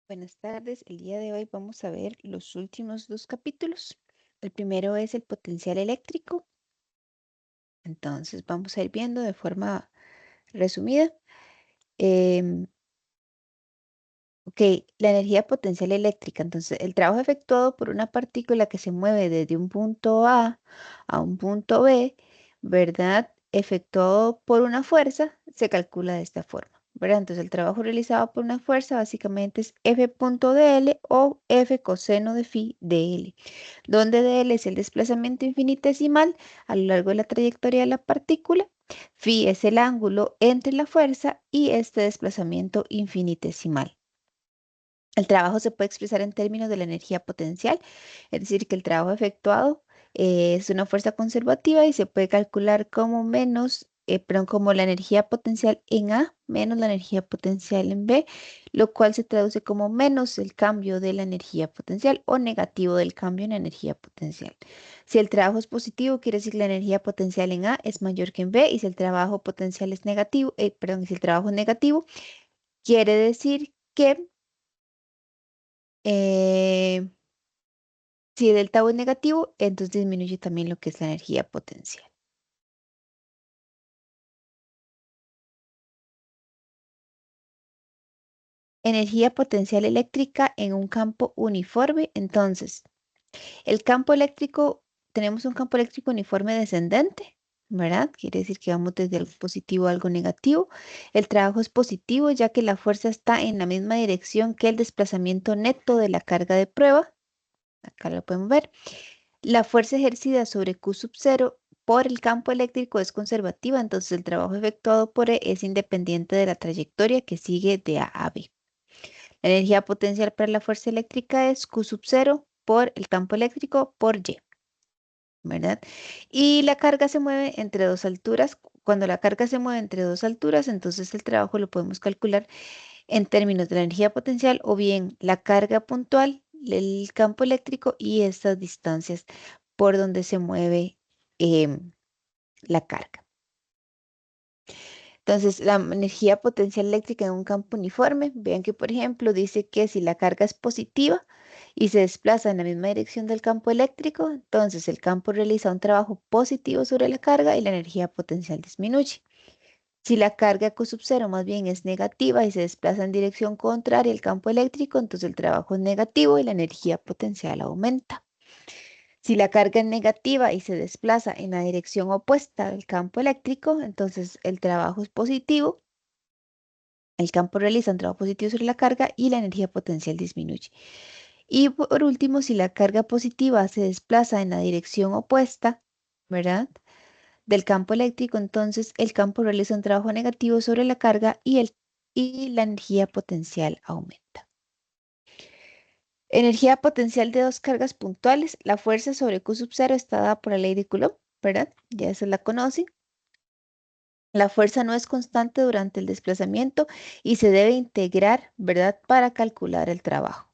Buenas tardes, el día de hoy vamos a ver los últimos dos capítulos. El primero es el potencial eléctrico, entonces vamos a ir viendo de forma resumida. Em, ok, la energía potencial eléctrica, entonces el trabajo efectuado por una partícula que se mueve desde un punto a un punto B, ¿verdad? Efectuado por una fuerza, se calcula de esta forma, ¿verdad? Entonces el trabajo realizado por una fuerza básicamente es F punto dl o F coseno de phi dl, donde dl es el desplazamiento infinitesimal a lo largo de la trayectoria de la partícula, phi es el ángulo entre la fuerza y este desplazamiento infinitesimal. El trabajo se puede expresar en términos de la energía potencial, es decir, que el trabajo efectuado es una fuerza conservativa y se puede calcular como como la energía potencial en A menos la energía potencial en B, lo cual se traduce como menos el cambio de la energía potencial o negativo del cambio en energía potencial. Si el trabajo es positivo, quiere decir que la energía potencial en A es mayor que en B, y si el trabajo potencial es negativo, si el trabajo es negativo, quiere decir que eh, si el delta U es negativo, entonces disminuye también lo que es la energía potencial. Energía potencial eléctrica en un campo uniforme. Entonces, el campo eléctrico, tenemos un campo eléctrico uniforme descendente, ¿verdad? Quiere decir que vamos desde algo positivo a algo negativo. El trabajo es positivo ya que la fuerza está en la misma dirección que el desplazamiento neto de la carga de prueba. Acá lo podemos ver. La fuerza ejercida sobre Q sub 0 por el campo eléctrico es conservativa, entonces el trabajo efectuado por E es independiente de la trayectoria que sigue de A a B. La energía potencial para la fuerza eléctrica es Q sub 0 por el campo eléctrico por Y, ¿verdad? Y la carga se mueve entre dos alturas. Cuando la carga se mueve entre dos alturas, entonces el trabajo lo podemos calcular en términos de la energía potencial o bien la carga puntual, el campo eléctrico y estas distancias por donde se mueve la carga. Entonces, la energía potencial eléctrica en un campo uniforme, vean que, por ejemplo, dice que si la carga es positiva y se desplaza en la misma dirección del campo eléctrico, entonces el campo realiza un trabajo positivo sobre la carga y la energía potencial disminuye. Si la carga Q sub 0 más bien es negativa y se desplaza en dirección contraria al campo eléctrico, entonces el trabajo es negativo y la energía potencial aumenta. Si la carga es negativa y se desplaza en la dirección opuesta al campo eléctrico, entonces el trabajo es positivo. El campo realiza un trabajo positivo sobre la carga y la energía potencial disminuye. Y por último, si la carga positiva se desplaza en la dirección opuesta, ¿verdad? Del campo eléctrico, entonces el campo realiza un trabajo negativo sobre la carga y la energía potencial aumenta. Energía potencial de dos cargas puntuales. La fuerza sobre Q sub 0 está dada por la ley de Coulomb, ¿verdad? Ya se la conocen. La fuerza no es constante durante el desplazamiento y se debe integrar, ¿verdad? Para calcular el trabajo.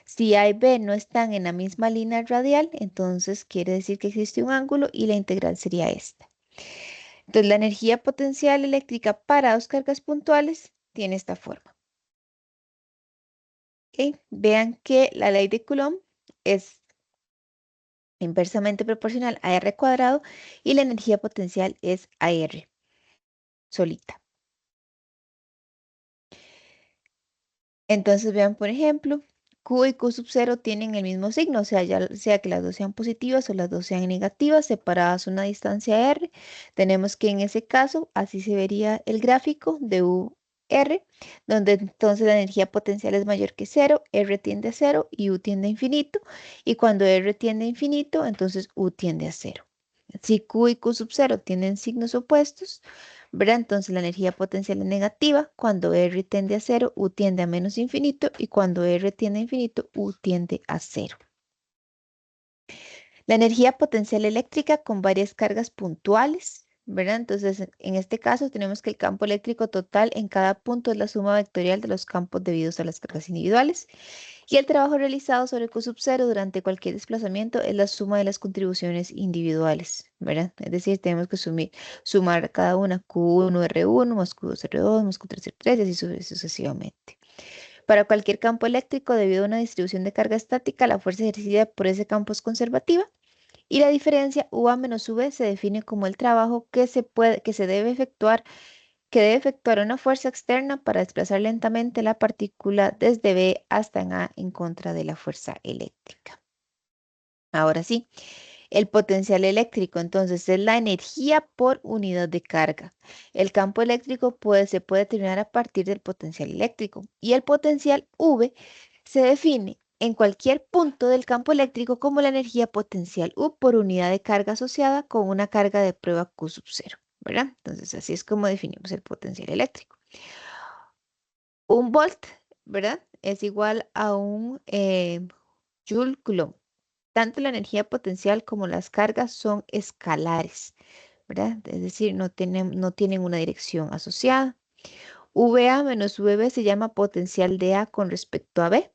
Si A y B no están en la misma línea radial, entonces quiere decir que existe un ángulo y la integral sería esta. Entonces, la energía potencial eléctrica para dos cargas puntuales tiene esta forma. ¿Ok? Vean que la ley de Coulomb es inversamente proporcional a R cuadrado y la energía potencial es AR solita. Entonces, vean, por ejemplo, Q y Q sub 0 tienen el mismo signo, o sea, ya sea que las dos sean positivas o las dos sean negativas, separadas una distancia R. Tenemos que en ese caso, así se vería el gráfico de UR, donde entonces la energía potencial es mayor que 0, R tiende a 0 y U tiende a infinito. Y cuando R tiende a infinito, entonces U tiende a 0. Si Q y Q sub 0 tienen signos opuestos, ¿verdad? Entonces la energía potencial es negativa. Cuando R tiende a 0, U tiende a menos infinito. Y cuando R tiende a infinito, U tiende a 0. La energía potencial eléctrica con varias cargas puntuales, ¿verdad? Entonces, en este caso tenemos que el campo eléctrico total en cada punto es la suma vectorial de los campos debidos a las cargas individuales. Y el trabajo realizado sobre Q sub 0 durante cualquier desplazamiento es la suma de las contribuciones individuales, ¿verdad? Es decir, tenemos que sumar cada una Q1 R1 más Q2 R2 más Q3 R3 y así sucesivamente. Para cualquier campo eléctrico, debido a una distribución de carga estática, la fuerza ejercida por ese campo es conservativa y la diferencia UA menos V se define como el trabajo que debe efectuar una fuerza externa para desplazar lentamente la partícula desde B hasta en A en contra de la fuerza eléctrica. Ahora sí, el potencial eléctrico, entonces, es la energía por unidad de carga. El campo eléctrico se puede determinar a partir del potencial eléctrico y el potencial V se define en cualquier punto del campo eléctrico como la energía potencial U por unidad de carga asociada con una carga de prueba Q sub 0, ¿verdad? Entonces, así es como definimos el potencial eléctrico. Un volt, ¿verdad? Es igual a un joule coulomb. Tanto la energía potencial como las cargas son escalares, ¿verdad? Es decir, no tienen una dirección asociada. VA menos VB se llama potencial de A con respecto a B.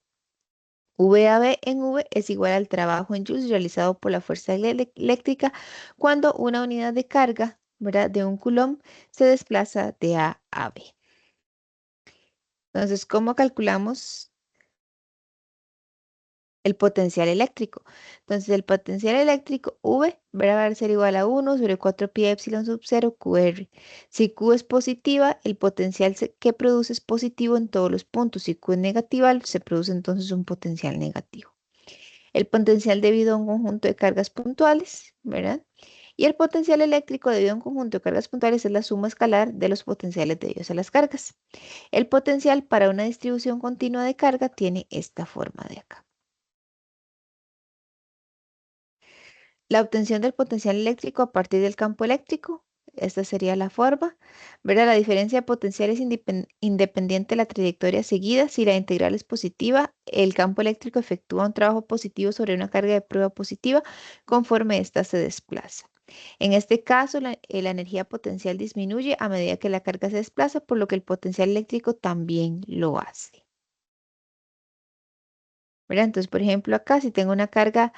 VAB en V es igual al trabajo en joules realizado por la fuerza eléctrica cuando una unidad de carga, ¿verdad? De un coulomb se desplaza de A a B. Entonces, ¿cómo calculamos el potencial eléctrico? Entonces, el potencial eléctrico V va a ser igual a 1 sobre 4 pi epsilon sub 0 QR. Si Q es positiva, el potencial que produce es positivo en todos los puntos. Si Q es negativa, se produce entonces un potencial negativo. El potencial debido a un conjunto de cargas puntuales, ¿verdad? Y el potencial eléctrico debido a un conjunto de cargas puntuales es la suma escalar de los potenciales debidos a las cargas. El potencial para una distribución continua de carga tiene esta forma de acá. La obtención del potencial eléctrico a partir del campo eléctrico, esta sería la forma, ¿verdad? La diferencia de potencial es independiente de la trayectoria seguida. Si la integral es positiva, el campo eléctrico efectúa un trabajo positivo sobre una carga de prueba positiva conforme ésta se desplaza. En este caso, la energía potencial disminuye a medida que la carga se desplaza, por lo que el potencial eléctrico también lo hace. ¿Verdad? Entonces, por ejemplo, acá si tengo una carga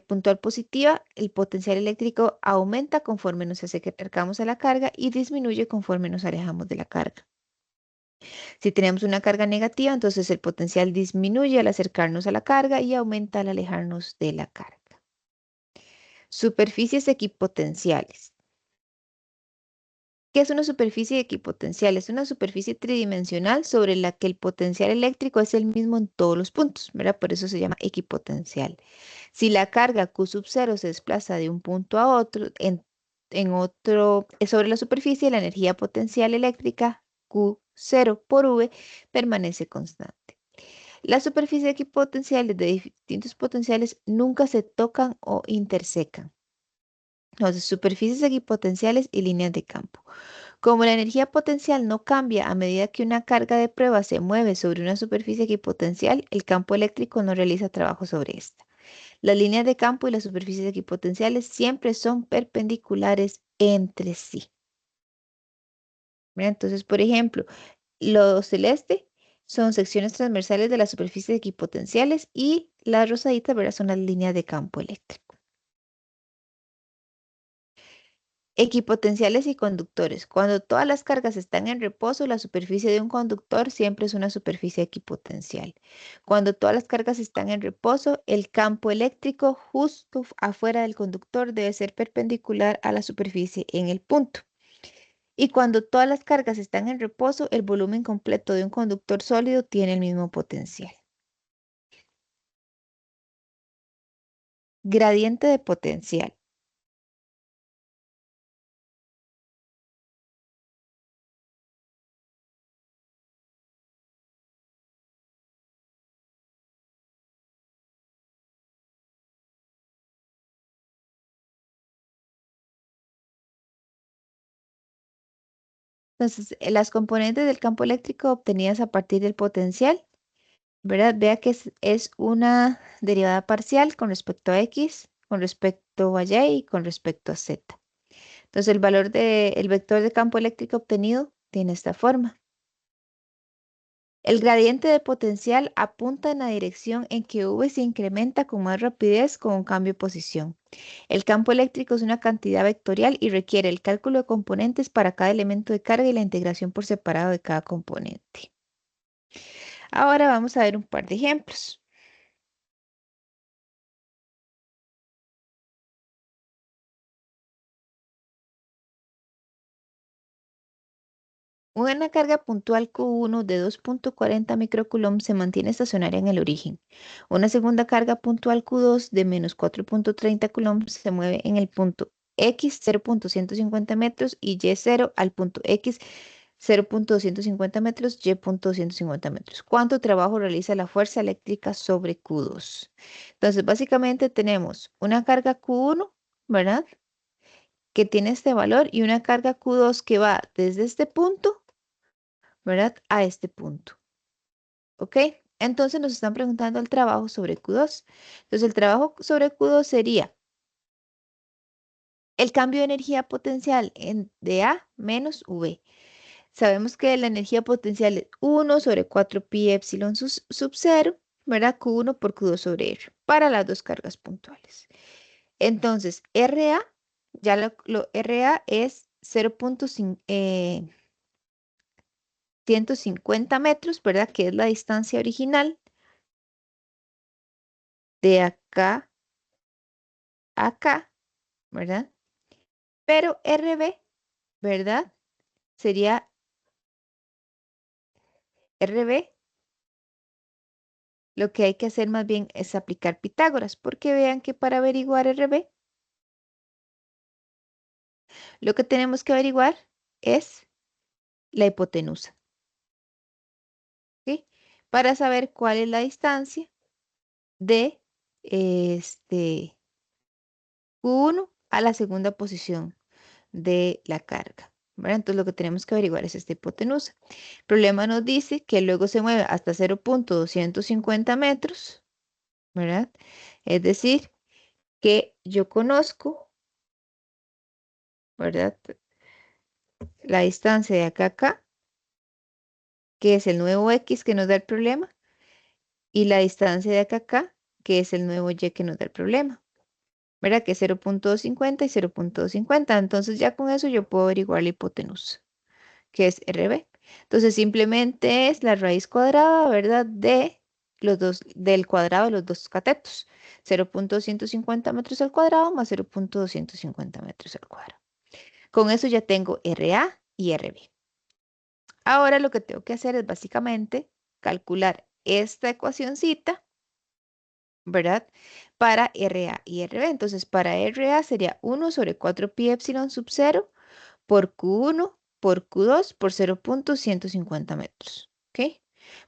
puntual positiva, el potencial eléctrico aumenta conforme nos acercamos a la carga y disminuye conforme nos alejamos de la carga. Si tenemos una carga negativa, entonces el potencial disminuye al acercarnos a la carga y aumenta al alejarnos de la carga. Superficies equipotenciales. ¿Qué es una superficie equipotencial? Es una superficie tridimensional sobre la que el potencial eléctrico es el mismo en todos los puntos, ¿verdad? Por eso se llama equipotencial. Si la carga Q sub 0 se desplaza de un punto a otro, sobre la superficie, la energía potencial eléctrica Q0 por V permanece constante. Las superficies equipotenciales de distintos potenciales nunca se tocan o intersecan. Entonces, superficies equipotenciales y líneas de campo. Como la energía potencial no cambia a medida que una carga de prueba se mueve sobre una superficie equipotencial, el campo eléctrico no realiza trabajo sobre esta. Las líneas de campo y las superficies equipotenciales siempre son perpendiculares entre sí. ¿Verdad? Entonces, por ejemplo, lo celeste son secciones transversales de las superficies equipotenciales y las rosaditas, ¿verdad? Son las líneas de campo eléctrico. Equipotenciales y conductores. Cuando todas las cargas están en reposo, la superficie de un conductor siempre es una superficie equipotencial. Cuando todas las cargas están en reposo, el campo eléctrico justo afuera del conductor debe ser perpendicular a la superficie en el punto. Y cuando todas las cargas están en reposo, el volumen completo de un conductor sólido tiene el mismo potencial. Gradiente de potencial. Entonces, las componentes del campo eléctrico obtenidas a partir del potencial, ¿verdad? Vea que es una derivada parcial con respecto a X, con respecto a Y y con respecto a Z. Entonces, el valor del vector de campo eléctrico obtenido tiene esta forma. El gradiente de potencial apunta en la dirección en que V se incrementa con más rapidez con un cambio de posición. El campo eléctrico es una cantidad vectorial y requiere el cálculo de componentes para cada elemento de carga y la integración por separado de cada componente. Ahora vamos a ver un par de ejemplos. Una carga puntual Q1 de 2,40 microcoulombs se mantiene estacionaria en el origen. Una segunda carga puntual Q2 de menos 4,30 coulombs se mueve en el punto X 0,150 metros y Y0 al punto X 0,250 metros, Y,250 metros. ¿Cuánto trabajo realiza la fuerza eléctrica sobre Q2? Entonces, básicamente tenemos una carga Q1, ¿verdad? Que tiene este valor y una carga Q2 que va desde este punto, ¿verdad? A este punto. ¿Ok? Entonces nos están preguntando el trabajo sobre Q2. Entonces el trabajo sobre Q2 sería el cambio de energía potencial de A menos V. Sabemos que la energía potencial es 1 sobre 4 pi epsilon sub 0, ¿verdad? Q1 por Q2 sobre R para las dos cargas puntuales. Entonces, RA, ya RA es 150 metros, ¿verdad? Que es la distancia original de acá a acá, ¿verdad? Pero RB, ¿verdad? Sería RB, lo que hay que hacer más bien es aplicar Pitágoras, porque vean que para averiguar RB, lo que tenemos que averiguar es la hipotenusa, ¿ok? Para saber cuál es la distancia de este Q1 a la segunda posición de la carga, ¿verdad? Entonces lo que tenemos que averiguar es esta hipotenusa. El problema nos dice que luego se mueve hasta 0,250 metros, ¿verdad? Es decir, que yo conozco, ¿verdad? La distancia de acá a acá, que es el nuevo X que nos da el problema, y la distancia de acá a acá, que es el nuevo Y que nos da el problema, ¿verdad? Que es 0,250 y 0,250. Entonces ya con eso yo puedo averiguar la hipotenusa, que es RB. Entonces simplemente es la raíz cuadrada, ¿verdad? De los dos, del cuadrado de los dos catetos. 0,250 metros al cuadrado más 0,250 metros al cuadrado. Con eso ya tengo RA y RB. Ahora lo que tengo que hacer es básicamente calcular esta ecuacioncita, ¿verdad? Para RA y RB. Entonces, para RA sería 1 sobre 4 pi epsilon sub 0 por Q1 por Q2 por 0,150 metros. ¿Ok?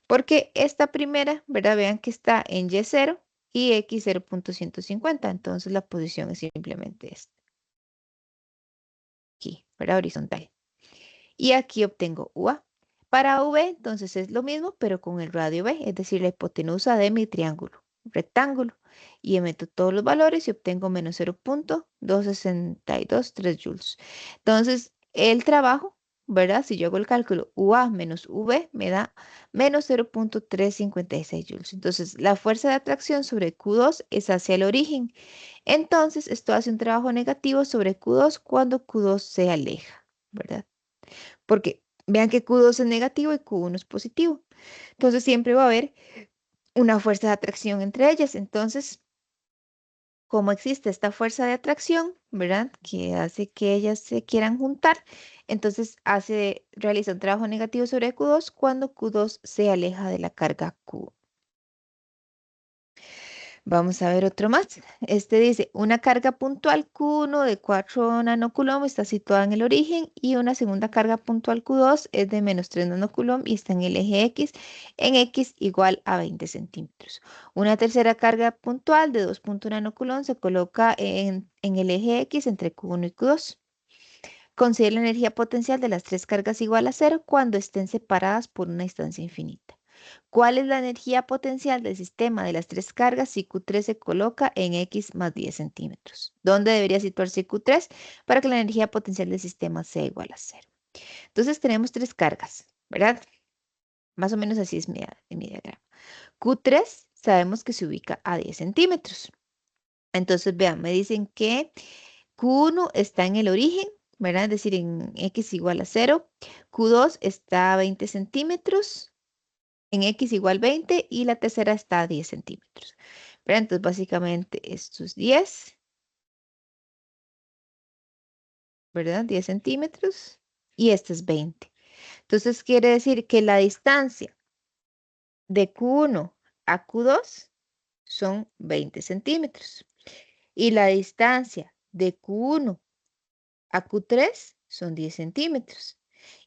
Porque esta primera, ¿verdad? Vean que está en Y0 y X 0,150. Entonces, la posición es simplemente esta. Aquí, ¿verdad? Horizontal. Y aquí obtengo UA. Para V, entonces es lo mismo, pero con el radio B, es decir, la hipotenusa de mi triángulo rectángulo. Y meto todos los valores y obtengo menos 0,2623 joules. Entonces, el trabajo, ¿verdad? Si yo hago el cálculo UA menos V, me da menos 0,356 joules. Entonces, la fuerza de atracción sobre Q2 es hacia el origen. Entonces, esto hace un trabajo negativo sobre Q2 cuando Q2 se aleja, ¿verdad? Porque vean que Q2 es negativo y Q1 es positivo. Entonces siempre va a haber una fuerza de atracción entre ellas. Entonces, como existe esta fuerza de atracción, ¿verdad? Que hace que ellas se quieran juntar, entonces realiza un trabajo negativo sobre Q2 cuando Q2 se aleja de la carga Q. Vamos a ver otro más. Este dice, una carga puntual Q1 de 4 nanocoulomb está situada en el origen y una segunda carga puntual Q2 es de menos 3 nanocoulomb y está en el eje X, en X igual a 20 centímetros. Una tercera carga puntual de 2,1 nanocoulomb se coloca en el eje X entre Q1 y Q2. Considera la energía potencial de las tres cargas igual a cero cuando estén separadas por una distancia infinita. ¿Cuál es la energía potencial del sistema de las tres cargas si Q3 se coloca en X más 10 centímetros? ¿Dónde debería situarse Q3 para que la energía potencial del sistema sea igual a cero? Entonces tenemos tres cargas, ¿verdad? Más o menos así es mi diagrama. Q3 sabemos que se ubica a 10 centímetros. Entonces, vean, me dicen que Q1 está en el origen, ¿verdad? Es decir, en X igual a 0. Q2 está a 20 centímetros en X igual 20 y la tercera está a 10 centímetros. Pero entonces básicamente esto es 10, ¿verdad? 10 centímetros y este es 20. Entonces quiere decir que la distancia de Q1 a Q2 son 20 centímetros y la distancia de Q1 a Q3 son 10 centímetros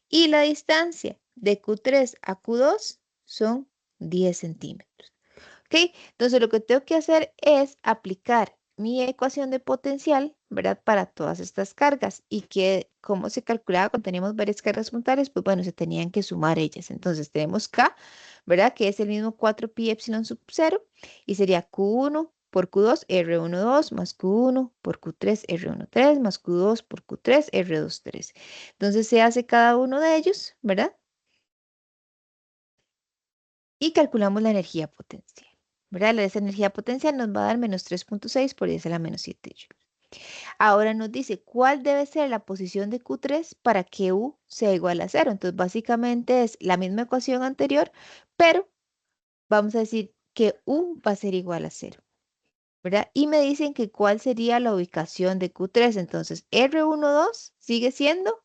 y la distancia de Q3 a Q2 son 10 centímetros. ¿Ok? Entonces lo que tengo que hacer es aplicar mi ecuación de potencial, ¿verdad? Para todas estas cargas y que cómo se calculaba cuando teníamos varias cargas puntales, pues bueno, se tenían que sumar ellas. Entonces tenemos K, ¿verdad? Que es el mismo 4pi epsilon sub 0 y sería Q1 por Q2 R12 más Q1 por Q3 R13 más Q2 por Q3 R23. Entonces se hace cada uno de ellos, ¿verdad? Y calculamos la energía potencial, ¿verdad? Esa energía potencial nos va a dar menos 3.6 por 10 a la menos 7 joules. Ahora nos dice cuál debe ser la posición de Q3 para que U sea igual a 0. Entonces, básicamente es la misma ecuación anterior, pero vamos a decir que U va a ser igual a 0, ¿verdad? Y me dicen que cuál sería la ubicación de Q3. Entonces, R12 sigue siendo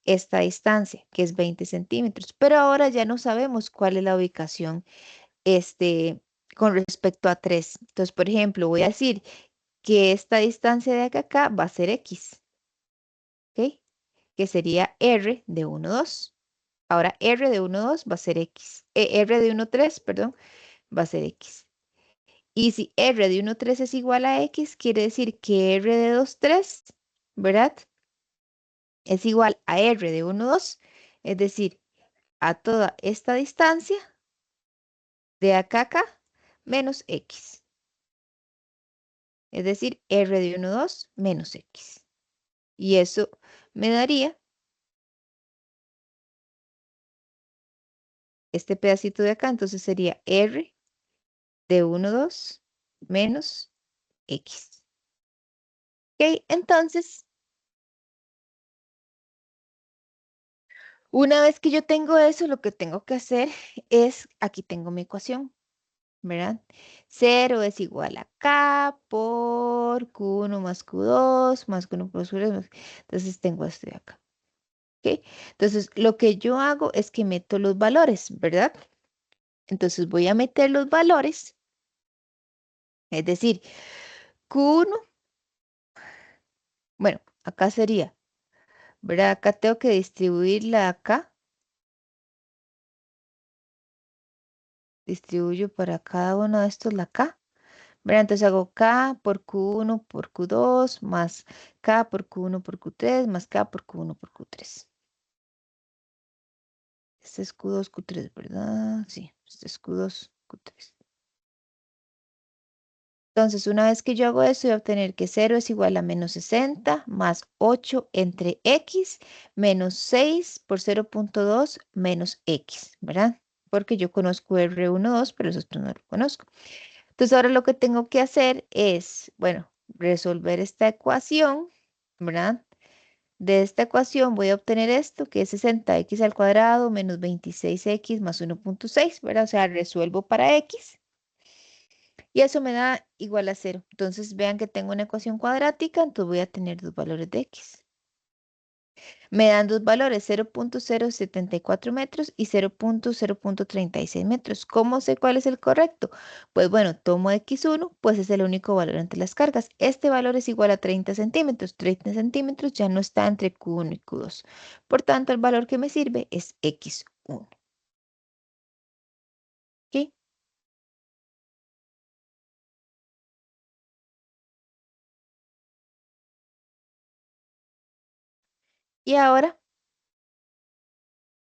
esta distancia, que es 20 centímetros, pero ahora ya no sabemos cuál es la ubicación con respecto a 3. Entonces, por ejemplo, voy a decir que esta distancia de acá a acá va a ser X, ¿ok? Que sería R de 1, 2. Ahora R de 1, 2 va a ser X. R de 1, 3, perdón, va a ser X. Y si R de 1, 3 es igual a X, quiere decir que R de 2, 3, ¿verdad? Es igual a R de 1, 2, es decir, a toda esta distancia de acá a acá menos X. Es decir, R de 1, 2 menos X. Y eso me daría este pedacito de acá, entonces sería R de 1, 2 menos X. Ok, entonces, una vez que yo tengo eso, lo que tengo que hacer es, aquí tengo mi ecuación, ¿verdad? 0 es igual a K por Q1 más Q2 más Q1 por Q3. Entonces tengo esto de acá. ¿Ok? Entonces, lo que yo hago es que meto los valores, ¿verdad? Entonces voy a meter los valores, es decir, Q1, bueno, acá sería, ¿verdad? Acá tengo que distribuirla acá. Distribuyo para cada uno de estos la K, ¿verdad? Entonces hago K por Q1 por Q2 más K por Q1 por Q3 más K por Q1 por Q3. Este es Q2, Q3, ¿verdad? Sí, este es Q2, Q3. Entonces, una vez que yo hago eso, voy a obtener que 0 es igual a menos 60 más 8 entre X menos 6 por 0.2 menos X, ¿verdad? Porque yo conozco R12, pero eso no lo conozco. Entonces, ahora lo que tengo que hacer es, bueno, resolver esta ecuación, ¿verdad? De esta ecuación voy a obtener esto, que es 60x al cuadrado menos 26x más 1.6, ¿verdad? O sea, resuelvo para x. Y eso me da igual a 0. Entonces vean que tengo una ecuación cuadrática, entonces voy a tener dos valores de x. Me dan dos valores, 0.074 metros y 0.036 metros. ¿Cómo sé cuál es el correcto? Pues bueno, tomo x1, pues es el único valor entre las cargas. Este valor es igual a 30 centímetros. 30 centímetros ya no está entre Q1 y Q2. Por tanto, el valor que me sirve es x1. ¿Ok? Y ahora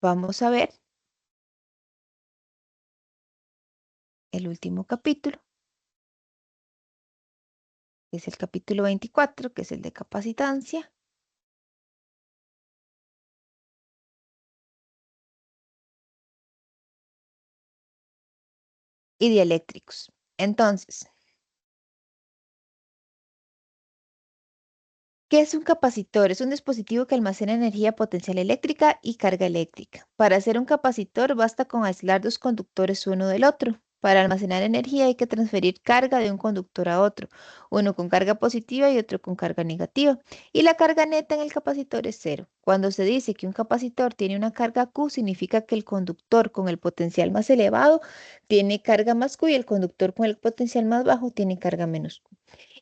vamos a ver el último capítulo, que es el capítulo 24, que es el de capacitancia y dieléctricos. Entonces, ¿Qué es un capacitor? Es un dispositivo que almacena energía potencial eléctrica y carga eléctrica. Para hacer un capacitor basta con aislar dos conductores uno del otro. Para almacenar energía hay que transferir carga de un conductor a otro, uno con carga positiva y otro con carga negativa. Y la carga neta en el capacitor es cero. Cuando se dice que un capacitor tiene una carga Q, significa que el conductor con el potencial más elevado tiene carga más Q y el conductor con el potencial más bajo tiene carga menos Q.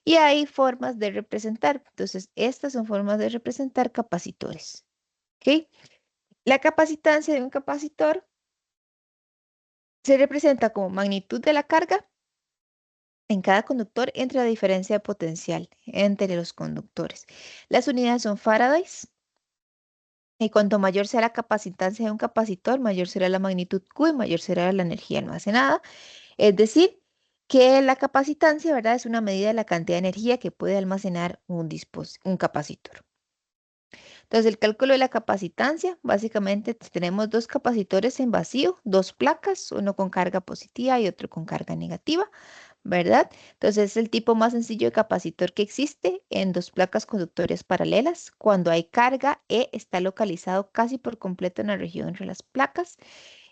Y hay formas de representar. Entonces, estas son formas de representar capacitores. ¿Ok? La capacitancia de un capacitor se representa como magnitud de la carga en cada conductor entre la diferencia de potencial entre los conductores. Las unidades son Faraday. Y cuanto mayor sea la capacitancia de un capacitor, mayor será la magnitud Q y mayor será la energía almacenada. Es decir, que la capacitancia, ¿verdad? Es una medida de la cantidad de energía que puede almacenar un capacitor. Entonces, el cálculo de la capacitancia, básicamente tenemos dos capacitores en vacío, dos placas, uno con carga positiva y otro con carga negativa, ¿verdad? Entonces, es el tipo más sencillo de capacitor que existe en dos placas conductorias paralelas. Cuando hay carga, E está localizado casi por completo en la región entre las placas.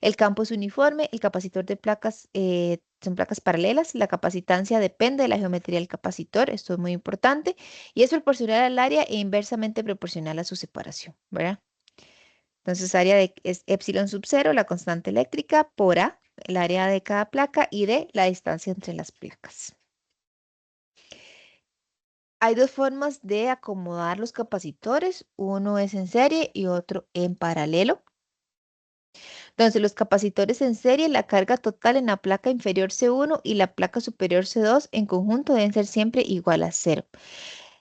El campo es uniforme, el capacitor de placas son placas paralelas, la capacitancia depende de la geometría del capacitor, esto es muy importante, y es proporcional al área e inversamente proporcional a su separación, ¿verdad? Entonces, es epsilon sub 0, la constante eléctrica, por A, el área de cada placa, y D, la distancia entre las placas. Hay dos formas de acomodar los capacitores, uno es en serie y otro en paralelo. Entonces, los capacitores en serie, la carga total en la placa inferior C1 y la placa superior C2 en conjunto deben ser siempre igual a cero.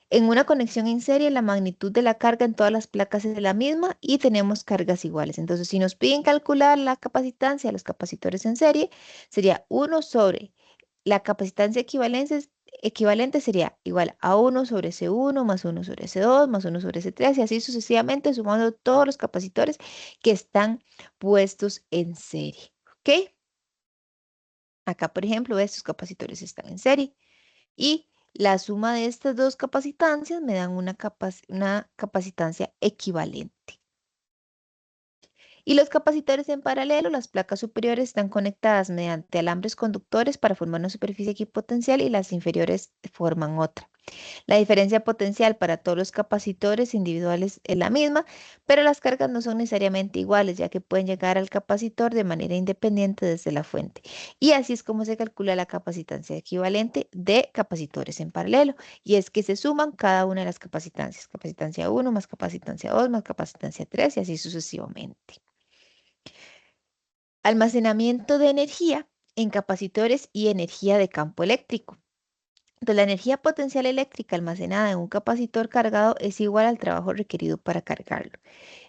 En una conexión en serie, la magnitud de la carga en todas las placas es la misma y tenemos cargas iguales. Entonces, si nos piden calcular la capacitancia de los capacitores en serie, sería 1 sobre la capacitancia equivalente sería igual a 1 sobre C1 más 1 sobre C2 más 1 sobre C3 y así sucesivamente sumando todos los capacitores que están puestos en serie. ¿Ok? Acá, por ejemplo, estos capacitores están en serie y la suma de estas dos capacitancias me dan una capacitancia equivalente. Y los capacitores en paralelo, las placas superiores están conectadas mediante alambres conductores para formar una superficie equipotencial y las inferiores forman otra. La diferencia potencial para todos los capacitores individuales es la misma, pero las cargas no son necesariamente iguales, ya que pueden llegar al capacitor de manera independiente desde la fuente. Y así es como se calcula la capacitancia equivalente de capacitores en paralelo. Y es que se suman cada una de las capacitancias. Capacitancia 1 más capacitancia 2 más capacitancia 3 y así sucesivamente. Almacenamiento de energía en capacitores y energía de campo eléctrico. Entonces, la energía potencial eléctrica almacenada en un capacitor cargado es igual al trabajo requerido para cargarlo.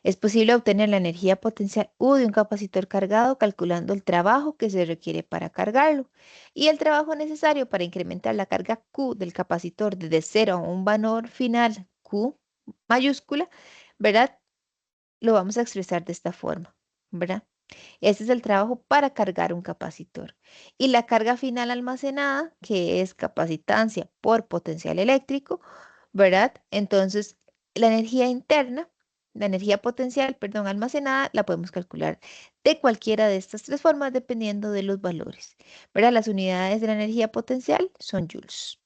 Es posible obtener la energía potencial U de un capacitor cargado calculando el trabajo que se requiere para cargarlo y el trabajo necesario para incrementar la carga Q del capacitor desde 0 a un valor final Q mayúscula, ¿verdad? Lo vamos a expresar de esta forma, ¿verdad? Ese es el trabajo para cargar un capacitor. Y la carga final almacenada, que es capacitancia por potencial eléctrico, ¿verdad? Entonces, la energía interna, la energía potencial, perdón, almacenada, la podemos calcular de cualquiera de estas tres formas dependiendo de los valores, ¿verdad? Las unidades de la energía potencial son joules.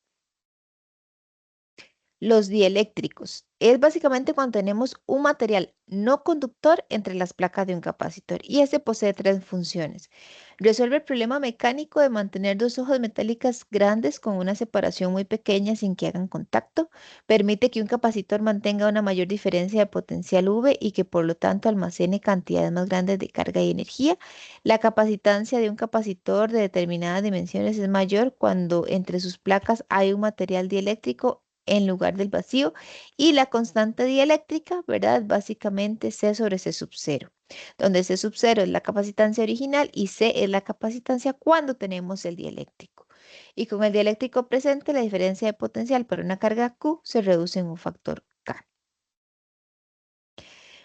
Los dieléctricos es básicamente cuando tenemos un material no conductor entre las placas de un capacitor y este posee tres funciones. Resuelve el problema mecánico de mantener dos hojas metálicas grandes con una separación muy pequeña sin que hagan contacto. Permite que un capacitor mantenga una mayor diferencia de potencial V y que por lo tanto almacene cantidades más grandes de carga y energía. La capacitancia de un capacitor de determinadas dimensiones es mayor cuando entre sus placas hay un material dieléctrico en lugar del vacío y la constante dieléctrica, ¿verdad? Básicamente C sobre C sub 0, donde C sub 0 es la capacitancia original y C es la capacitancia cuando tenemos el dieléctrico. Y con el dieléctrico presente, la diferencia de potencial para una carga Q se reduce en un factor K.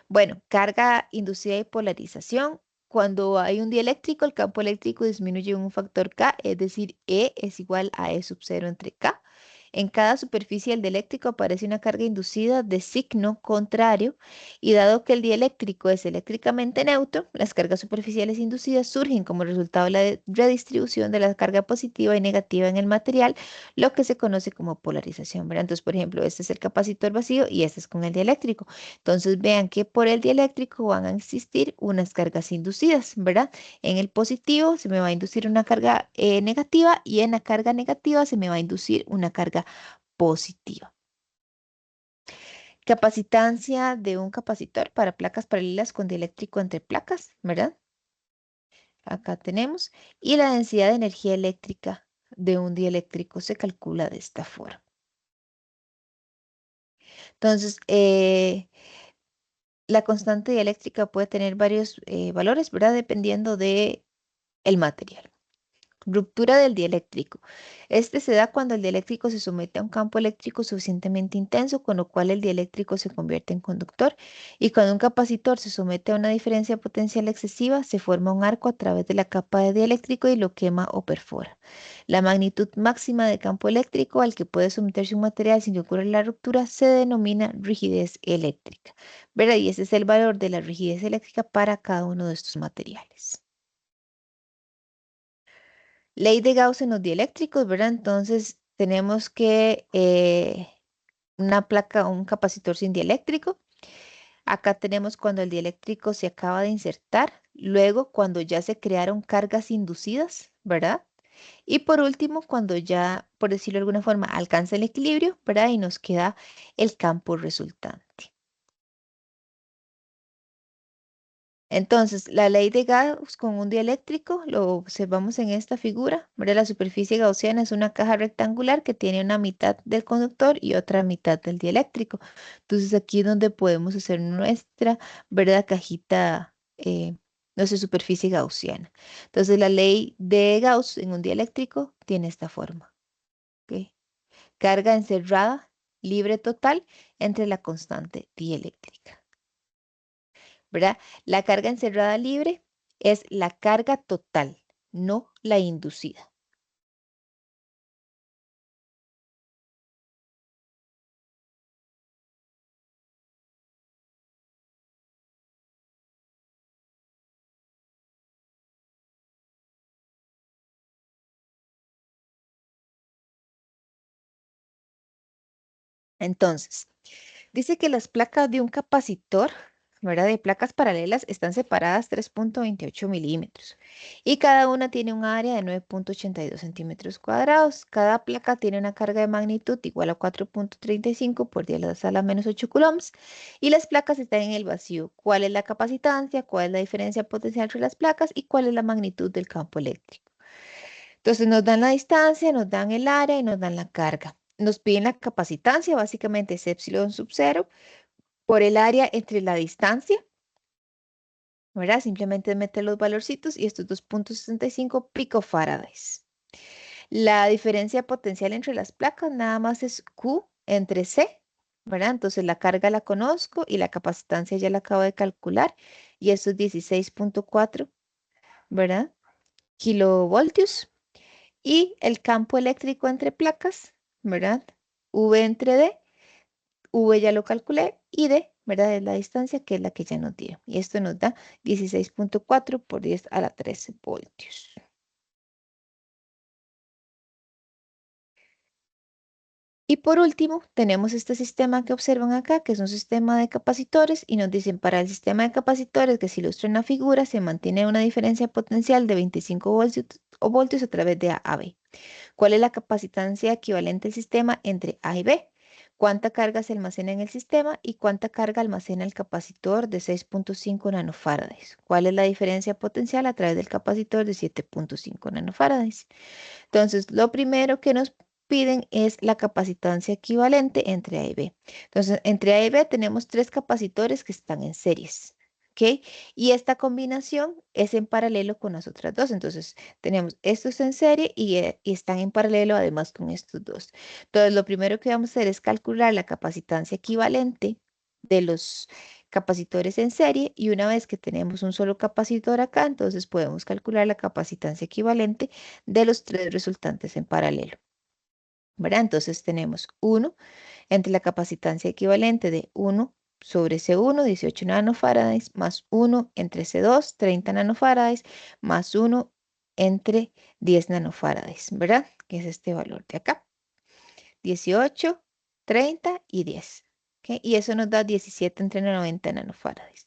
Bueno, carga inducida y polarización. Cuando hay un dieléctrico, el campo eléctrico disminuye en un factor K, es decir, E es igual a E sub 0 entre K. En cada superficie del dieléctrico aparece una carga inducida de signo contrario y dado que el dieléctrico es eléctricamente neutro, las cargas superficiales inducidas surgen como resultado de la redistribución de la carga positiva y negativa en el material, lo que se conoce como polarización, ¿verdad? Entonces, por ejemplo, este es el capacitor vacío y este es con el dieléctrico. Entonces, vean que por el dieléctrico van a existir unas cargas inducidas, ¿verdad? En el positivo se me va a inducir una carga negativa y en la carga negativa se me va a inducir una carga positiva. Capacitancia de un capacitor para placas paralelas con dieléctrico entre placas, ¿verdad? Acá tenemos. Y la densidad de energía eléctrica de un dieléctrico se calcula de esta forma. Entonces, la constante dieléctrica puede tener varios valores, ¿verdad? Dependiendo de el material. Ruptura del dieléctrico. Este se da cuando el dieléctrico se somete a un campo eléctrico suficientemente intenso, con lo cual el dieléctrico se convierte en conductor. Y cuando un capacitor se somete a una diferencia potencial excesiva, se forma un arco a través de la capa de dieléctrico y lo quema o perfora. La magnitud máxima de campo eléctrico al que puede someterse un material sin que ocurra la ruptura se denomina rigidez eléctrica. ¿Verdad? Y ese es el valor de la rigidez eléctrica para cada uno de estos materiales. Ley de Gauss en los dieléctricos, ¿verdad? Entonces tenemos que una placa, un capacitor sin dieléctrico. Acá tenemos cuando el dieléctrico se acaba de insertar, luego cuando ya se crearon cargas inducidas, ¿verdad? Y por último, cuando ya, por decirlo de alguna forma, alcanza el equilibrio, ¿verdad? Y nos queda el campo resultante. Entonces, la ley de Gauss con un dieléctrico lo observamos en esta figura, ¿verdad? La superficie gaussiana es una caja rectangular que tiene una mitad del conductor y otra mitad del dieléctrico. Entonces, aquí es donde podemos hacer nuestra, ¿verdad? Cajita, nuestra superficie gaussiana. Entonces, la ley de Gauss en un dieléctrico tiene esta forma, ¿ok? Carga encerrada, libre total entre la constante dieléctrica. ¿Verdad? La carga encerrada libre es la carga total, no la inducida. Entonces, dice que las placas de un capacitor, ¿verdad? De placas paralelas están separadas 3,28 milímetros y cada una tiene un área de 9,82 centímetros cuadrados. Cada placa tiene una carga de magnitud igual a 4,35 por 10 a la sala menos 8 coulombs y las placas están en el vacío. ¿Cuál es la capacitancia? ¿Cuál es la diferencia potencial entre las placas? ¿Y cuál es la magnitud del campo eléctrico? Entonces nos dan la distancia, nos dan el área y nos dan la carga. Nos piden la capacitancia, básicamente es epsilon sub 0 por el área entre la distancia, ¿verdad? Simplemente meter los valorcitos y estos 2,65 picofarads. La diferencia potencial entre las placas nada más es Q entre C, ¿verdad? Entonces la carga la conozco y la capacitancia ya la acabo de calcular y esto es 16,4, ¿verdad? Kilovoltios. Y el campo eléctrico entre placas, ¿verdad? V entre D, V ya lo calculé y D, ¿verdad? Es la distancia que es la que ya nos dio. Y esto nos da 16,4 por 10 a la 13 voltios. Y por último, tenemos este sistema que observan acá, que es un sistema de capacitores, y nos dicen para el sistema de capacitores que se ilustra en la figura, se mantiene una diferencia potencial de 25 voltios a través de A a B. ¿Cuál es la capacitancia equivalente del sistema entre A y B? ¿Cuánta carga se almacena en el sistema y cuánta carga almacena el capacitor de 6,5 nanofarads? ¿Cuál es la diferencia potencial a través del capacitor de 7,5 nanofarads? Entonces, lo primero que nos piden es la capacitancia equivalente entre A y B. Entonces, entre A y B tenemos tres capacitores que están en series. ¿Ok? Y esta combinación es en paralelo con las otras dos. Entonces, tenemos estos en serie y están en paralelo además con estos dos. Entonces, lo primero que vamos a hacer es calcular la capacitancia equivalente de los capacitores en serie y una vez que tenemos un solo capacitor acá, entonces podemos calcular la capacitancia equivalente de los tres resultantes en paralelo. ¿verdad? Entonces tenemos 1 entre la capacitancia equivalente de 1 sobre C1, 18 nanofarads, más 1 entre C2, 30 nanofarads, más 1 entre 10 nanofarads, ¿verdad? Que es este valor de acá. 18, 30 y 10. ¿Ok? Y eso nos da 17 entre 90 nanofarads.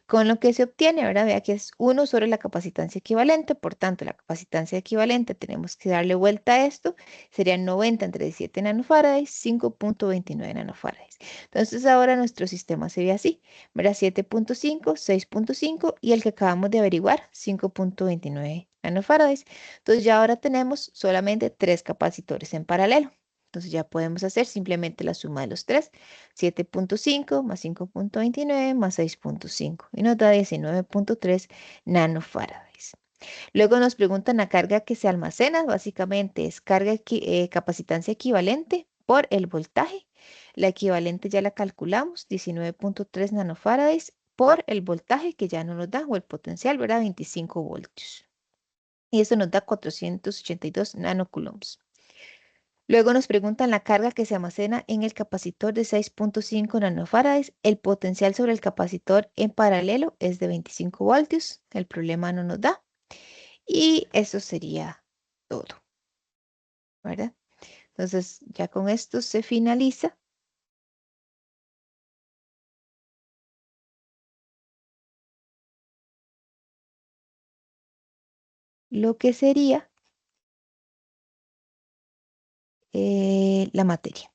Con lo que se obtiene, ahora vea que es 1 sobre la capacitancia equivalente, por tanto, la capacitancia equivalente tenemos que darle vuelta a esto, serían 90 entre 17 nanofarads, 5.29 nanofarads. Entonces ahora nuestro sistema se ve así, ¿verdad? 7.5, 6.5 y el que acabamos de averiguar, 5.29 nanofarads. Entonces ya ahora tenemos solamente 3 capacitores en paralelo. Entonces ya podemos hacer simplemente la suma de los tres. 7.5 más 5.29 más 6.5 y nos da 19.3 nanofarads. Luego nos preguntan la carga que se almacena, básicamente es capacitancia equivalente por el voltaje. La equivalente ya la calculamos, 19.3 nanofarads por el voltaje que ya no nos da, o el potencial, ¿verdad? 25 voltios. Y eso nos da 482 nanocoulombs. Luego nos preguntan la carga que se almacena en el capacitor de 6.5 nanofarads. El potencial sobre el capacitor en paralelo es de 25 voltios. El problema no nos da. Y eso sería todo, ¿verdad? Entonces, ya con esto se finaliza lo que sería la materia.